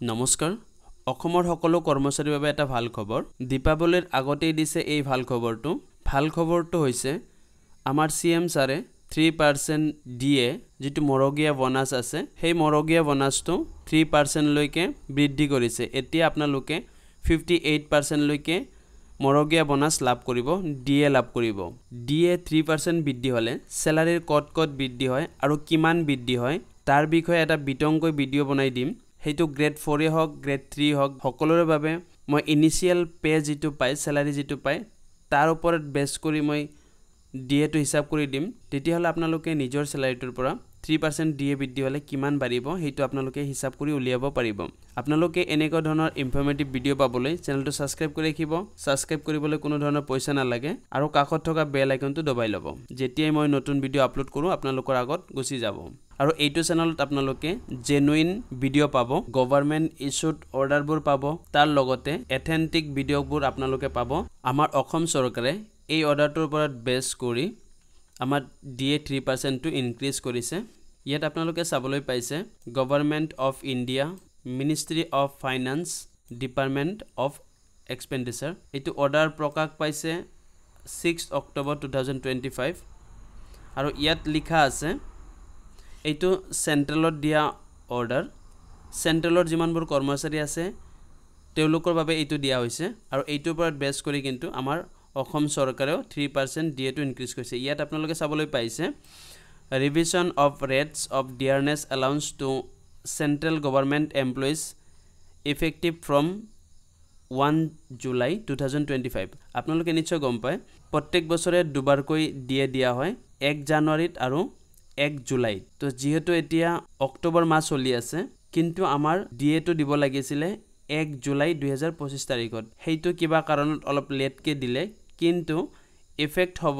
নমস্কাৰ অসমৰ সকলো কৰ্মচাৰীৰ বাবে এটা ভাল খবৰ দীপাৱলীৰ আগতেই দিছে এই ভাল খবৰটো হৈছে আমাৰ সিএম ছাৰে 3% দিয়ে যেটো মৰগিয়া বোনাস আছে সেই মৰগিয়া বোনাসটো 3% লৈকে বৃদ্ধি কৰিছে এতিয়া আপোনালোকে 58% লৈকে মৰগিয়া বোনাস লাভ কৰিব ডিএ লাভ কৰিব ডিএ 3% বৃদ্ধি হলে স্যালাৰিৰ কত বৃদ্ধি হয় আৰু কিমান বৃদ্ধি হয় তাৰ বিষয়ে এটা বিতংকৈ ভিডিও বনাই দিম হেতু গ্ৰেড 4 এ হক গ্ৰেড 3 হক সকলোৰে বাবে মই ইনিশিয়াল পে যেটো পাই স্যালাৰি যেটো পাই তাৰ ওপৰত বেস কৰি মই ডিএ টো হিসাব কৰি দিম তেতিয়া হলে আপোনালোকে নিজৰ স্যালাৰিটোৰ পৰা 3% ডিএ বৃদ্ধি হলে কিমান বাঢ়িব হেতু আপোনালোকে হিসাব কৰি উলিয়াব পাৰিব আপোনালোকে এনেকুৱা ধৰণৰ ইনফৰমেটিভ ভিডিও পাবলৈ চেনেলটো সাবস্ক্ৰাইব কৰি ৰাখিব সাবস্ক্ৰাইব কৰিবলৈ কোনো ধৰণৰ পইচা নালাগে আৰু কাষত থকা বেল আইকনটো দবাই ল'ব যেতিয়াই মই নতুন ভিডিও আপলোড কৰো আপোনালোকৰ আগত গুছি যাব আৰু এইটো চেনেলত আপোনালোকে জেনুইন ভিডিও পাব গভৰ্ণমেণ্ট ইস্যুড অৰ্ডাৰবোৰ পাব তাৰ লগতে অথেন্টিক ভিডিওবোৰ আপোনালোকে পাব আমাৰ অসম চৰকাৰে এই অৰ্ডাৰটোৰ ওপৰত বেস কৰি আমাৰ ডিএ 3% টো ইনক্ৰিজ কৰিছে ইয়াত আপোনালোকে চাবলৈ পাইছে government of India ministry of finance department of expenditure এইটো অৰ্ডাৰ প্ৰকাশ পাইছে 6 অক্টোবৰ 2025 আৰু ইয়াত লিখা আছে এইটো সেন্ট্ৰেলত দিয়া অৰ্ডাৰ সেন্ট্ৰেলৰ যিমানবোৰ কৰ্মচাৰী আছে তেওঁলোকৰ বাবে এইটো দিয়া হৈছে আৰু এইটোৰ ওপৰত বেস কৰি কিন্তু আমাৰ অসম চৰকাৰেও 3% ডিএ টো ইনক্ৰিজ কৰিছে ইয়াত আপোনালোকে চাবলৈ পাইছে revision of rates of dearness allowance to central government employees effective from 1 July 2025 আপোনালোকে নিশ্চয় গম পায় প্ৰত্যেক বছৰে দুবাৰকৈ ডিএ দিয়া হয় 1 জানুৱাৰীত আৰু 1 জুলাই তো যেহেতু এতিয়া অক্টোবৰ মাহ চলি আছে কিন্তু আমাৰ ডিএ টো দিব লাগিছিল 1 জুলাই 2025 তাৰিখত হেইটো কিবা কাৰণত অলপ লেটকে দিলে কিন্তু ইফেক্ট হ'ব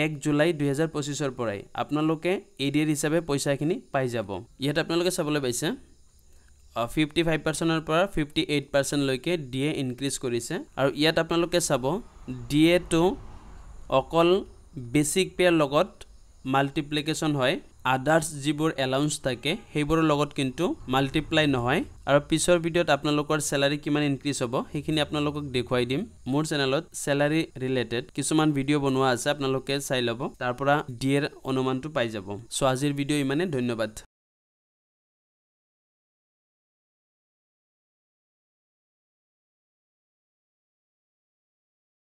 1 জুলাই 2025 ৰ পৰাই আপোনালোকে এডিআৰ হিচাপে পইচাখিনি পাই যাব ইয়াত আপোনালোকে চাবলৈ পাইছে 55% ৰ পৰা 58% লৈকে ডিএ ইনক্ৰিজ কৰিছে আৰু ইয়াত আপোনালোকে চাব ডিএ টো অকল বেসিক পে লগত মাল্টিপ্লিকেশন হয় আদার্স যিবোৰ এলাউন্স থাকে সেইবোৰৰ লগত কিন্তু মাল্টিপ্লাই নহয় আৰু পিছৰ ভিডিওত আপোনালোকৰ স্যালাৰি কিমান ইনক্ৰিজ হ'ব সেইখিনি আপোনালোকক দেখুৱাই দিম মোৰ চেনেলত স্যালাৰি ৰিলেটেড কিছুমান ভিডিও বনোৱা আছে আপোনালোকে চাই ল'ব তাৰ পৰা ডিএৰ অনুমানটো পাই যাব সো আজিৰ ভিডিও ইমানে ধন্যবাদ